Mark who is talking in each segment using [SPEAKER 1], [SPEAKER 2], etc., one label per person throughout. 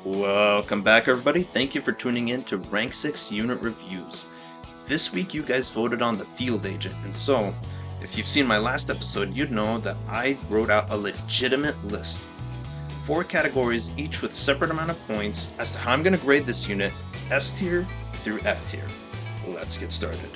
[SPEAKER 1] Welcome back, everybody. Thank you for tuning in to Rank 6 Unit Reviews. This week you guys voted on the Field Agent, and so, if you've seen my last episode, you'd know that I wrote out a legitimate list. 4 categories, each with separate amount of points, as to how I'm going to grade this unit, S tier through F tier. Let's get started.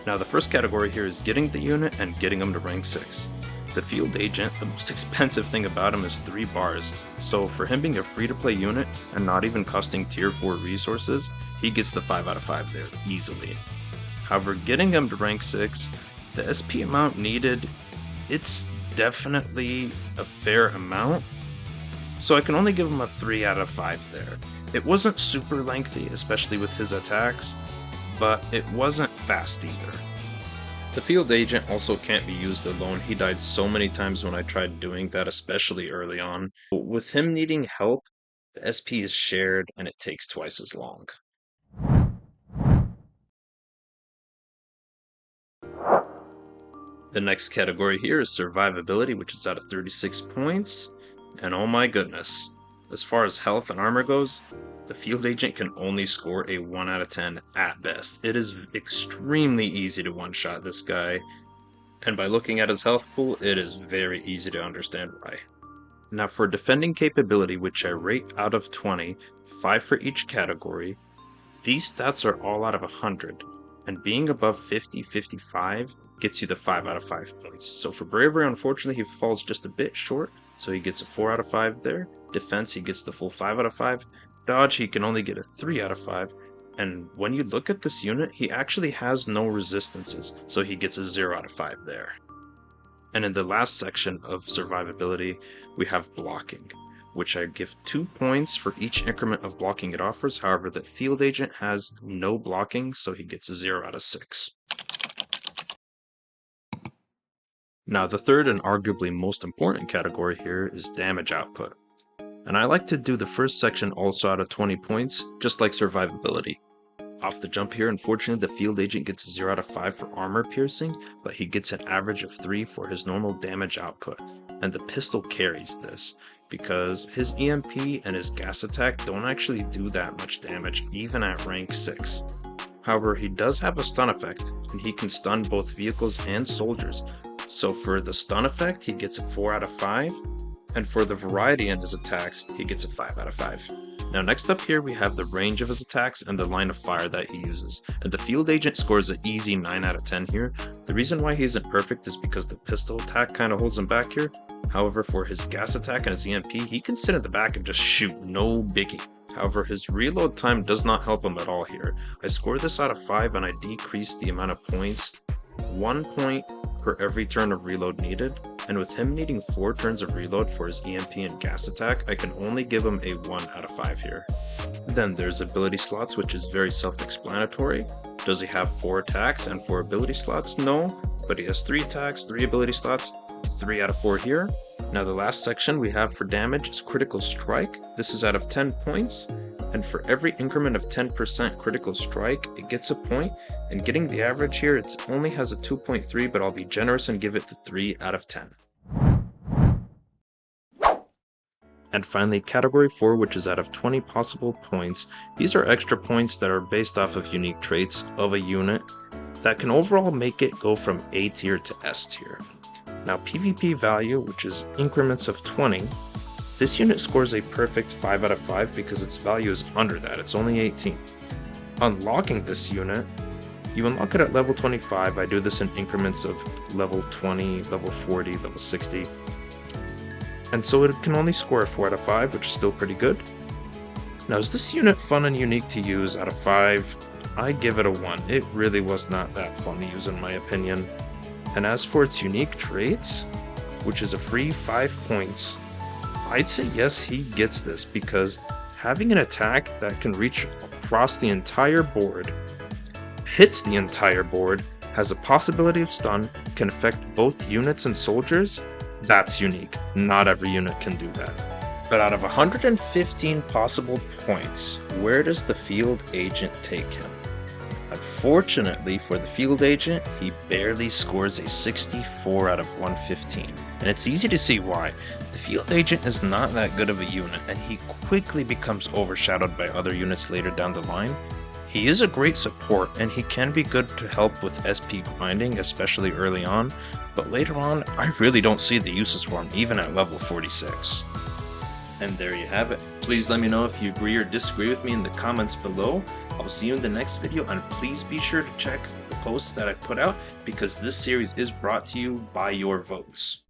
[SPEAKER 1] Now the first category here is getting the unit and getting them to rank 6. The Field Agent, the most expensive thing about him is 3 bars, so for him being a free-to-play unit and not even costing tier 4 resources, he gets the 5 out of 5 there, easily. However, getting him to rank 6, the SP amount needed, it's definitely a fair amount, so I can only give him a 3 out of 5 there. It wasn't super lengthy, especially with his attacks, but it wasn't fast either. The Field Agent also can't be used alone. He died so many times when I tried doing that, especially early on. But with him needing help, the SP is shared and it takes twice as long. The next category here is Survivability, which is out of 36 points. And oh my goodness, as far as health and armor goes, the Field Agent can only score a 1 out of 10 at best. It is extremely easy to one-shot this guy, and by looking at his health pool, it is very easy to understand why. Now for defending capability, which I rate out of 20, 5 for each category, these stats are all out of 100, and being above 50, 55 gets you the 5 out of 5 points. So for bravery, unfortunately, he falls just a bit short, so he gets a 4 out of 5 there. Defense, he gets the full 5 out of 5. Dodge, he can only get a 3 out of 5. And when you look at this unit, he actually has no resistances, so he gets a 0 out of 5 there. And in the last section of survivability, we have blocking, which I give 2 points for each increment of blocking it offers. However, the Field Agent has no blocking, so he gets a 0 out of 6. Now, the third and arguably most important category here is damage output. And I like to do the first section also out of 20 points, just like survivability. Off the jump here, unfortunately, the Field Agent gets a 0 out of 5 for armor piercing, but he gets an average of 3 for his normal damage output. And the pistol carries this, because his EMP and his gas attack don't actually do that much damage, even at rank 6. However, he does have a stun effect, and he can stun both vehicles and soldiers. So for the stun effect, he gets a 4 out of 5, and for the variety in his attacks, he gets a 5 out of 5. Now next up here we have the range of his attacks and the line of fire that he uses, and the Field Agent scores an easy 9 out of 10 here. The reason why he isn't perfect is because the pistol attack kind of holds him back here. However, for his gas attack and his EMP, he can sit in the back and just shoot, no biggie. However, his reload time does not help him at all here. I score this out of 5 and I decrease the amount of points 1 point per every turn of reload needed, and with him needing 4 turns of reload for his EMP and gas attack, I can only give him a 1 out of 5 here. Then there's ability slots, which is very self-explanatory. Does he have 4 attacks and 4 ability slots? No, but he has 3 attacks, 3 ability slots, 3 out of 4 here. Now the last section we have for damage is critical strike. This is out of 10 points. And for every increment of 10% critical strike, it gets a point, and getting the average here, it only has a 2.3, but I'll be generous and give it the 3 out of 10. And finally, category 4, which is out of 20 possible points. These are extra points that are based off of unique traits of a unit that can overall make it go from A tier to S tier. Now PvP value, which is increments of 20, this unit scores a perfect 5 out of 5 because its value is under that, it's only 18. Unlocking this unit, you unlock it at level 25, I do this in increments of level 20, level 40, level 60. And so it can only score a 4 out of 5, which is still pretty good. Now is this unit fun and unique to use? Out of 5, I give it a 1. It really was not that fun to use in my opinion. And as for its unique traits, which is a free 5 points, I'd say yes, he gets this, because having an attack that can reach across the entire board, hits the entire board, has a possibility of stun, can affect both units and soldiers, that's unique. Not every unit can do that. But out of 115 possible points, where does the Field Agent take him? Unfortunately for the field agent, he barely scores a 64 out of 115, and it's easy to see why. The field agent is not that good of a unit, and he quickly becomes overshadowed by other units later down the line. He is a great support, and he can be good to help with SP grinding, especially early on, but later on, I really don't see the uses for him even at level 46. And there you have it. Please let me know if you agree or disagree with me in the comments below. I'll see you in the next video, and please be sure to check the posts that I put out because this series is brought to you by your votes.